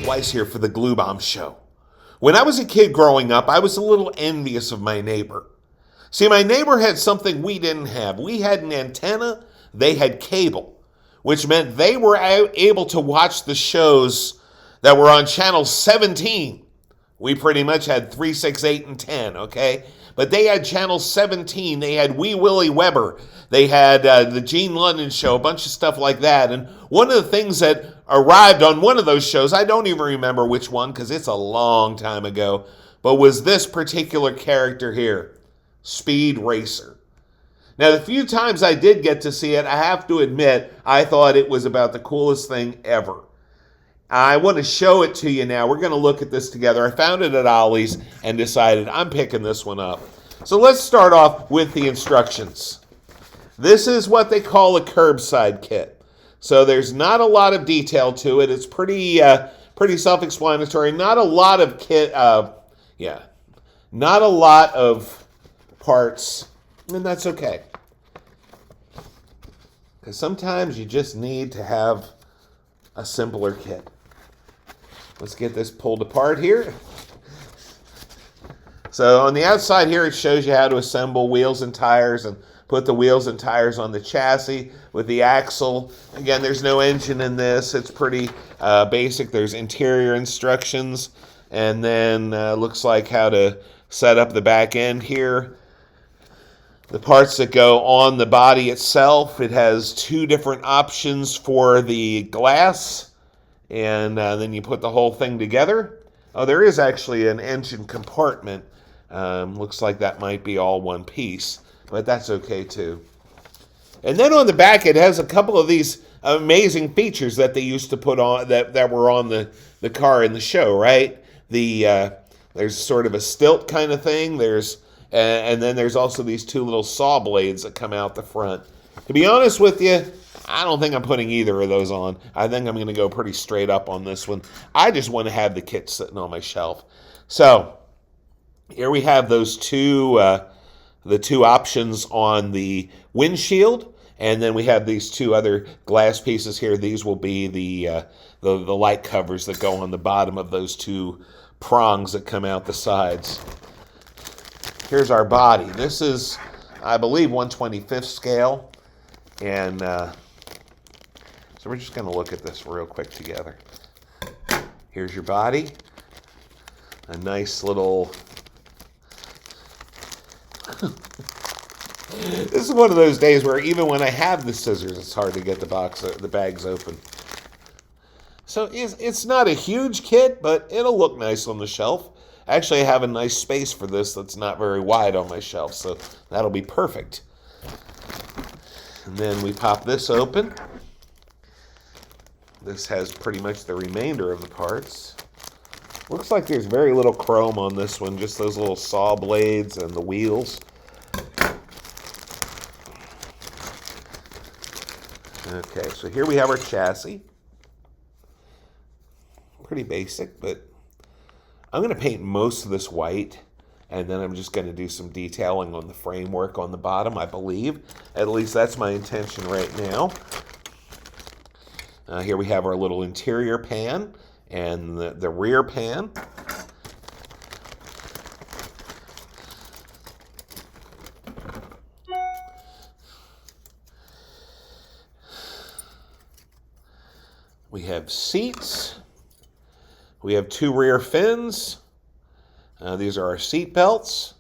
Weiss here for the Glue Bomb Show. When I was a kid growing up, I was a little envious of my neighbor. See, my neighbor had something we didn't have. We had an antenna, they had cable, which meant they were able to watch the shows that were on channel 17. We pretty much had 3, 6, 8, and 10, okay? But they had channel 17. They had Wee Willie Weber. They had the Gene London Show, a bunch of stuff like that. And one of the things that arrived on one of those shows, I don't even remember which one because it's a long time ago, but was this particular character here, Speed Racer. Now, the few times I did get to see it, I have to admit, I thought it was about the coolest thing ever. I want to show it to you now. We're going to look at this together. I found it at Ollie's and decided I'm picking this one up. So let's start off with the instructions. This is what they call a curbside kit. So there's not a lot of detail to it. It's pretty self-explanatory. Not a lot of not a lot of parts, and that's okay. Because sometimes you just need to have a simpler kit. Let's get this pulled apart here. So on the outside here, it shows you how to assemble wheels and tires and put the wheels and tires on the chassis with the axle. Again, there's no engine in this. It's pretty basic. There's interior instructions, and then looks like how to set up the back end here. The parts that go on the body itself, it has 2 different options for the glass, and then you put the whole thing together. Oh, there is actually an engine compartment. Looks like that might be all one piece, but that's okay too. And then on the back, it has a couple of these amazing features that they used to put on that were on the car in the show, right? There's sort of a stilt kind of thing. And then there's also these 2 little saw blades that come out the front. To be honest with you, I don't think I'm putting either of those on. I think I'm going to go pretty straight up on this one. I just want to have the kit sitting on my shelf. So here we have those the 2 options on the windshield, and then we have these 2 other glass pieces here. These will be the light covers that go on the bottom of those 2 prongs that come out the sides. Here's our body. This is, I believe, 1/25th scale. And so we're just going to look at this real quick together. Here's your body. A nice little... This is one of those days where even when I have the scissors, it's hard to get the bags open. So it's not a huge kit, but it'll look nice on the shelf. Actually, I have a nice space for this that's not very wide on my shelf, so that'll be perfect. And then we pop this open. This has pretty much the remainder of the parts. Looks like there's very little chrome on this one, just those little saw blades and the wheels. Okay, so here we have our chassis. Pretty basic, but I'm going to paint most of this white, and then I'm just going to do some detailing on the framework on the bottom, I believe. At least that's my intention right now. Here we have our little interior pan and the rear pan. We have seats. We have 2 rear fins. These are our seat belts.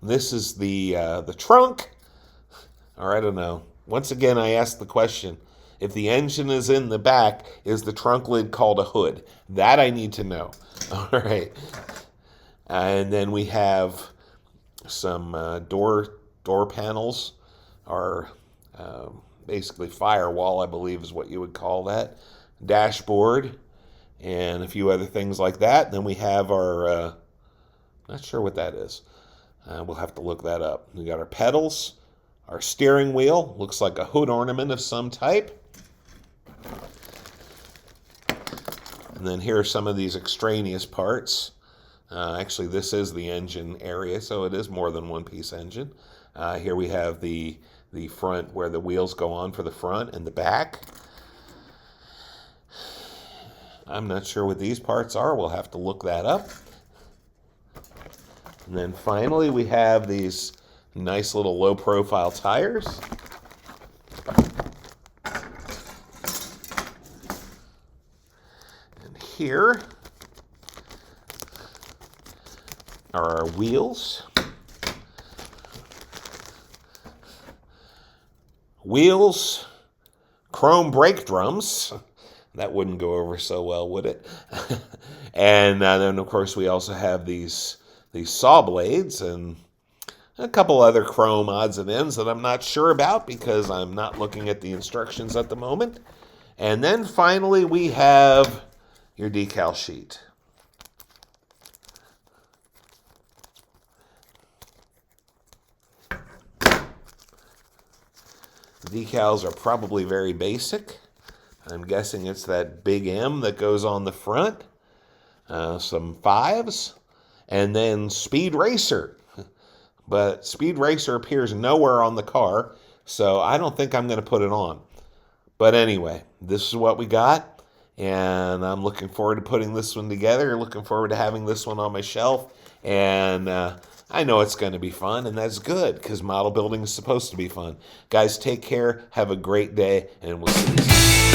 This is the trunk. Or I don't know. Once again, I ask the question, if the engine is in the back, is the trunk lid called a hood? That I need to know. All right. And then we have some door panels, or basically firewall, I believe is what you would call that. Dashboard, and a few other things like that. Then we have our, not sure what that is. We'll have to look that up. We got our pedals, our steering wheel, looks like a hood ornament of some type. And then here are some of these extraneous parts. Actually, this is the engine area, so it is more than one piece engine. Here we have the front where the wheels go on for the front and the back. I'm not sure what these parts are. We'll have to look that up. And then finally, we have these nice little low-profile tires. And here are our wheels. Wheels, chrome brake drums. That wouldn't go over so well, would it? And then, of course, we also have these saw blades and a couple other chrome odds and ends that I'm not sure about because I'm not looking at the instructions at the moment. And then finally, we have your decal sheet. The decals are probably very basic. I'm guessing it's that big M that goes on the front, some 5s, and then Speed Racer. But Speed Racer appears nowhere on the car, so I don't think I'm going to put it on. But anyway, this is what we got, and I'm looking forward to putting this one together, looking forward to having this one on my shelf, and I know it's going to be fun, and that's good, because model building is supposed to be fun. Guys, take care, have a great day, and we'll see you soon.